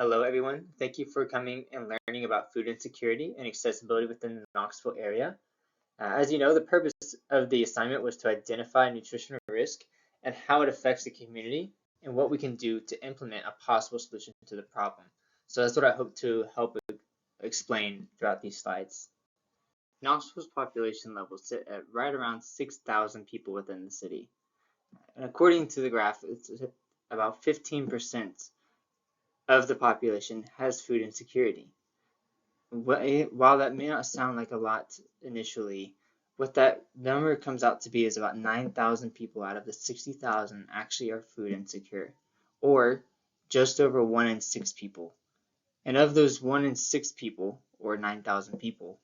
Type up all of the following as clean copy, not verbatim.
Hello, everyone. Thank you for coming and learning about food insecurity and accessibility within the Knoxville area. As you know, the purpose of the assignment was to identify nutritional risk and how it affects the community and what we can do to implement a possible solution to the problem. So that's what I hope to help explain throughout these slides. Knoxville's population levels sit at right around 6,000 people within the city. And according to the graph, it's about 15% of the population has food insecurity. While that may not sound like a lot initially, what that number comes out to be is about 9,000 people out of the 60,000 actually are food insecure, or just over 1 in 6 people. And of those 1 in 6 people, or 9,000 people,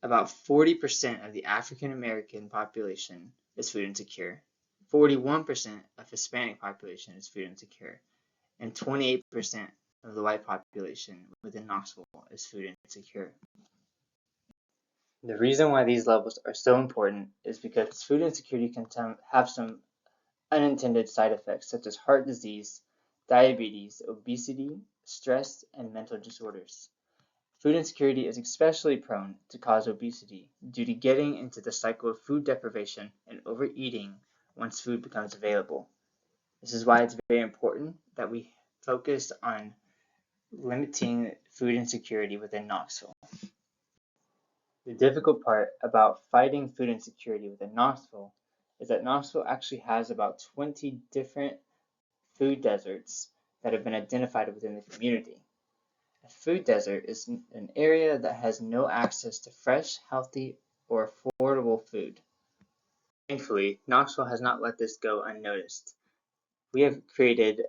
about 40% of the African American population is food insecure, 41% of Hispanic population is food insecure, and 28% of the white population within Knoxville is food insecure. The reason why these levels are so important is because food insecurity can have some unintended side effects such as heart disease, diabetes, obesity, stress, and mental disorders. Food insecurity is especially prone to cause obesity due to getting into the cycle of food deprivation and overeating once food becomes available. This is why it's very important that we focus on limiting food insecurity within Knoxville. The difficult part about fighting food insecurity within Knoxville is that Knoxville actually has about 20 different food deserts that have been identified within the community. A food desert is an area that has no access to fresh, healthy, or affordable food. Thankfully, Knoxville has not let this go unnoticed. We have created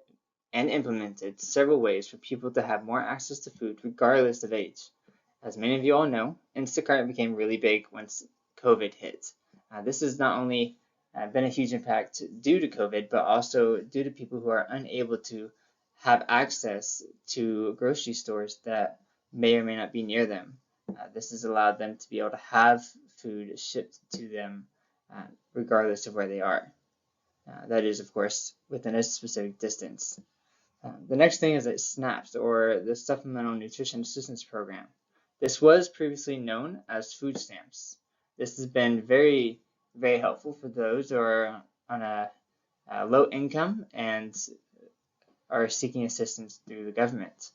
and implemented several ways for people to have more access to food regardless of age. As many of you all know, Instacart became really big once COVID hit. This has not only been a huge impact due to COVID, but also due to people who are unable to have access to grocery stores that may or may not be near them. This has allowed them to be able to have food shipped to them regardless of where they are. That is, of course, within a specific distance. The next thing is SNAPS, or the Supplemental Nutrition Assistance Program. This was previously known as food stamps. This has been very, very helpful for those who are on a low income and are seeking assistance through the government.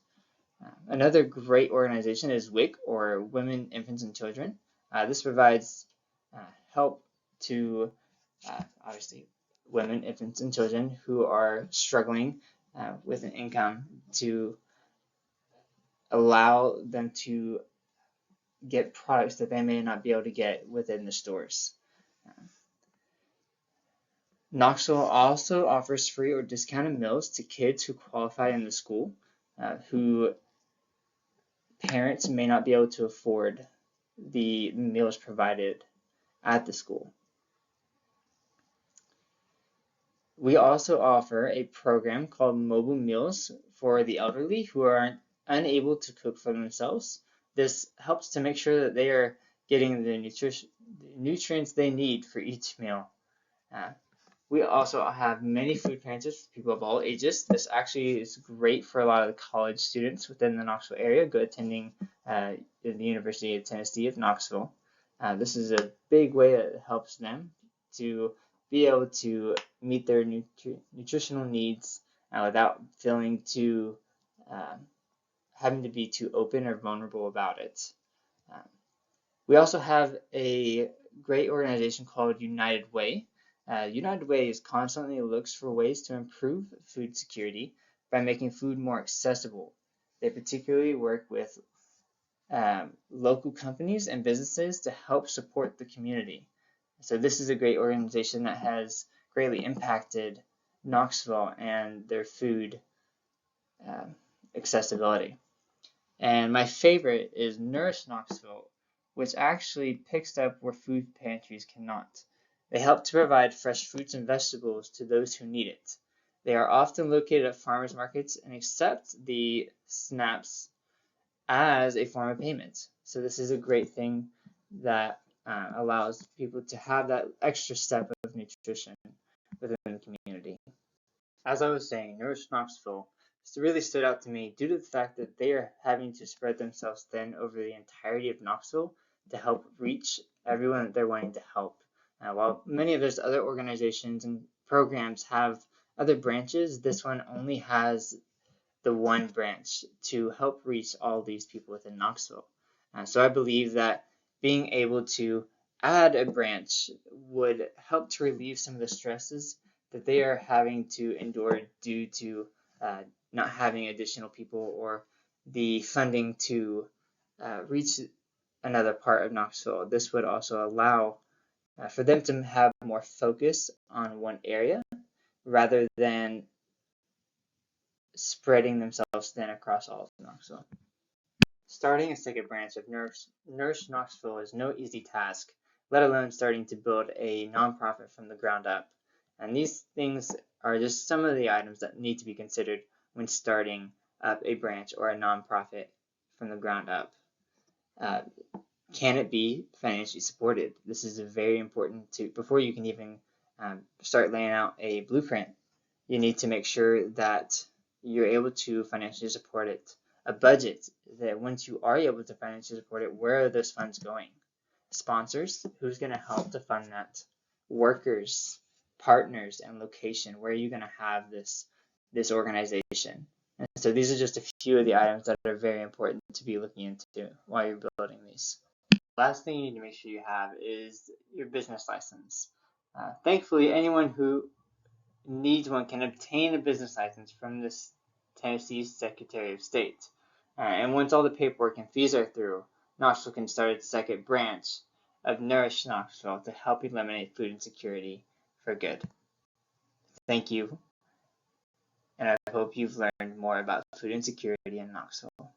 Another great organization is WIC, or Women, Infants, and Children. This provides help to, obviously, women, infants, and children who are struggling with an income to allow them to get products that they may not be able to get within the stores. Knoxville also offers free or discounted meals to kids who qualify in the school, who parents may not be able to afford the meals provided at the school. We also offer a program called Mobile Meals for the elderly who are unable to cook for themselves. This helps to make sure that they are getting the nutrients they need for each meal. We also have many food pantries for people of all ages. This actually is great for a lot of the college students within the Knoxville area attending the University of Tennessee of Knoxville. This is a big way that helps them to be able to meet their nutritional needs without feeling too having to be too open or vulnerable about it. We also have a great organization called United Way. United Way constantly looks for ways to improve food security by making food more accessible. They particularly work with local companies and businesses to help support the community. So this is a great organization that has greatly impacted Knoxville and their food accessibility. And my favorite is Nourish Knoxville, which actually picks up where food pantries cannot. They help to provide fresh fruits and vegetables to those who need it. They are often located at farmers markets and accept the SNAPs as a form of payment. So this is a great thing that allows people to have that extra step of nutrition within the community. As I was saying, Nourish Knoxville really stood out to me due to the fact that they are having to spread themselves thin over the entirety of Knoxville to help reach everyone that they're wanting to help. While many of those other organizations and programs have other branches, this one only has the one branch to help reach all these people within Knoxville. So I believe that being able to add a branch would help to relieve some of the stresses that they are having to endure due to not having additional people or the funding to reach another part of Knoxville. This would also allow for them to have more focus on one area rather than spreading themselves thin across all of Knoxville. Starting a second branch of Nourish Knoxville is no easy task, let alone starting to build a nonprofit from the ground up. And these things are just some of the items that need to be considered when starting up a branch or a nonprofit from the ground up. Can it be financially supported? This is very important before you can even start laying out a blueprint. You need to make sure that you're able to financially support it. A budget, that once you are able to financially support it, where are those funds going? Sponsors, who's going to help to fund that? Workers, partners, and location, where are you going to have this organization? And so these are just a few of the items that are very important to be looking into while you're building these. Last thing you need to make sure you have is your business license. Thankfully, anyone who needs one can obtain a business license from the Tennessee Secretary of State. And once all the paperwork and fees are through, Knoxville can start its second branch of Nourish Knoxville to help eliminate food insecurity for good. Thank you, and I hope you've learned more about food insecurity in Knoxville.